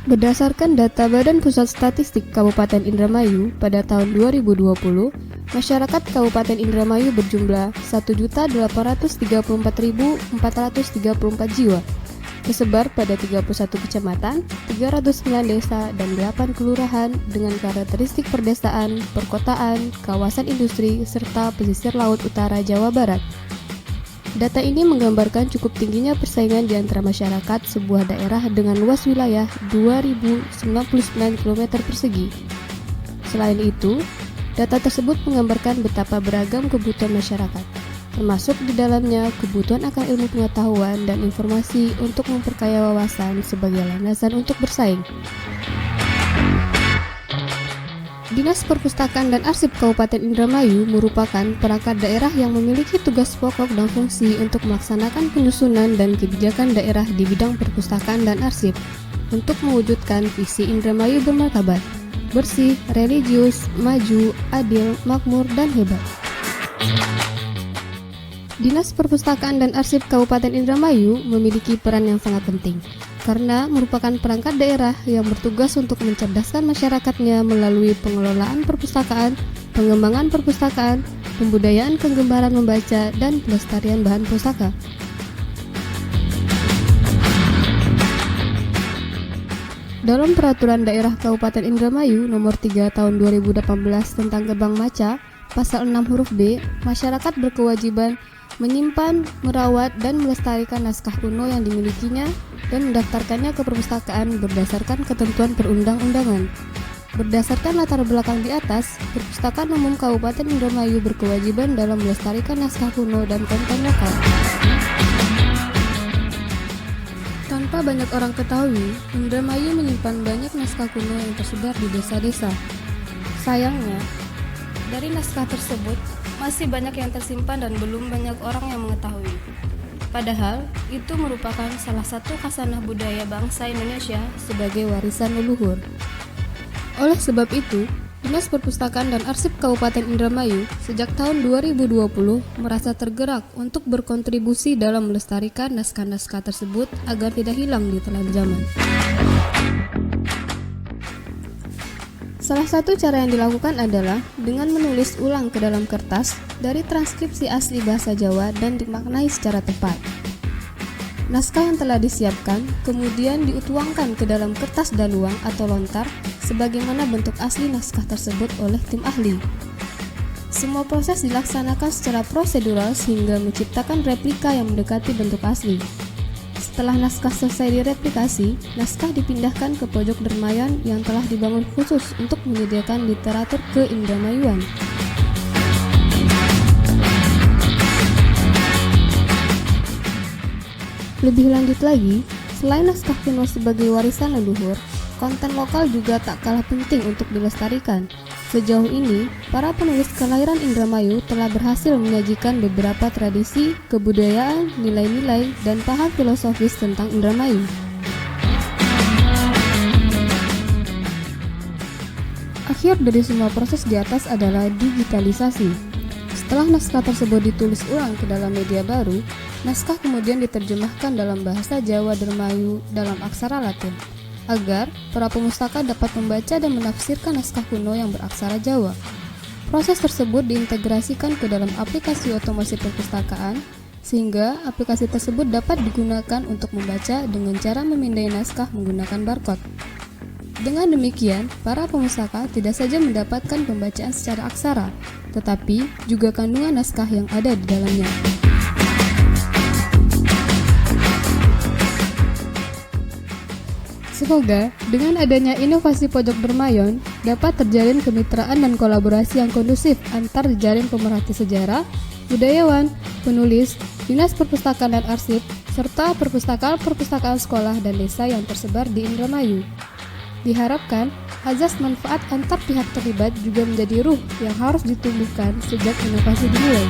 Berdasarkan data Badan Pusat Statistik Kabupaten Indramayu pada tahun 2020, masyarakat Kabupaten Indramayu berjumlah 1.834.434 jiwa, tersebar pada 31 kecamatan, 309 desa, dan 8 kelurahan dengan karakteristik perdesaan, perkotaan, kawasan industri, serta pesisir laut utara Jawa Barat. Data ini menggambarkan cukup tingginya persaingan di antara masyarakat sebuah daerah dengan luas wilayah 2.099 km persegi. Selain itu, data tersebut menggambarkan betapa beragam kebutuhan masyarakat, termasuk di dalamnya kebutuhan akan ilmu pengetahuan dan informasi untuk memperkaya wawasan sebagai landasan untuk bersaing. Dinas Perpustakaan dan Arsip Kabupaten Indramayu merupakan perangkat daerah yang memiliki tugas pokok dan fungsi untuk melaksanakan penyusunan dan kebijakan daerah di bidang perpustakaan dan arsip untuk mewujudkan visi Indramayu bermartabat, bersih, religius, maju, adil, makmur, dan hebat. Dinas Perpustakaan dan Arsip Kabupaten Indramayu memiliki peran yang sangat penting karena merupakan perangkat daerah yang bertugas untuk mencerdaskan masyarakatnya melalui pengelolaan perpustakaan, pengembangan perpustakaan, pembudayaan kegemaran membaca, dan pelestarian bahan pustaka. Dalam Peraturan Daerah Kabupaten Indramayu Nomor 3 Tahun 2018 tentang Gerbang Maca, Pasal 6 huruf B, masyarakat berkewajiban menyimpan, merawat, dan melestarikan naskah kuno yang dimilikinya dan mendaftarkannya ke perpustakaan berdasarkan ketentuan perundang-undangan. Berdasarkan latar belakang di atas, Perpustakaan Umum Kabupaten Indramayu berkewajiban dalam melestarikan naskah kuno dan konten lokal. Tanpa banyak orang ketahui, Indramayu menyimpan banyak naskah kuno yang tersebar di desa-desa. Sayangnya, dari naskah tersebut, masih banyak yang tersimpan dan belum banyak orang yang mengetahui. Padahal, itu merupakan salah satu khasanah budaya bangsa Indonesia sebagai warisan leluhur. Oleh sebab itu, Dinas Perpustakaan dan Arsip Kabupaten Indramayu sejak tahun 2020 merasa tergerak untuk berkontribusi dalam melestarikan naskah-naskah tersebut agar tidak hilang di telan zaman. Salah satu cara yang dilakukan adalah dengan menulis ulang ke dalam kertas dari transkripsi asli bahasa Jawa dan dimaknai secara tepat. Naskah yang telah disiapkan kemudian dituangkan ke dalam kertas daluang atau lontar sebagaimana bentuk asli naskah tersebut oleh tim ahli. Semua proses dilaksanakan secara prosedural sehingga menciptakan replika yang mendekati bentuk asli. Setelah naskah selesai direplikasi, naskah dipindahkan ke pojok dermayan yang telah dibangun khusus untuk menyediakan literatur ke-Indramayuan. Lebih lanjut lagi, selain naskah kuno sebagai warisan leluhur, konten lokal juga tak kalah penting untuk dilestarikan. Sejauh ini, para penulis kelahiran Indramayu telah berhasil menyajikan beberapa tradisi, kebudayaan, nilai-nilai, dan paham filosofis tentang Indramayu. Akhir dari semua proses di atas adalah digitalisasi. Setelah naskah tersebut ditulis ulang ke dalam media baru, naskah kemudian diterjemahkan dalam bahasa Jawa Dermayu dalam aksara Latin, agar para pemustaka dapat membaca dan menafsirkan naskah kuno yang beraksara Jawa. Proses tersebut diintegrasikan ke dalam aplikasi otomasi perpustakaan, sehingga aplikasi tersebut dapat digunakan untuk membaca dengan cara memindai naskah menggunakan barcode. Dengan demikian, para pemustaka tidak saja mendapatkan pembacaan secara aksara, tetapi juga kandungan naskah yang ada di dalamnya. Semoga dengan adanya inovasi Pojok Dermayon dapat terjalin kemitraan dan kolaborasi yang kondusif antar jejaring pemerhati sejarah, budayawan, penulis, Dinas Perpustakaan dan Arsip, serta perpustakaan-perpustakaan sekolah dan desa yang tersebar di Indramayu. Diharapkan, azas manfaat antar pihak terlibat juga menjadi ruh yang harus ditumbuhkan sejak inovasi dimulai.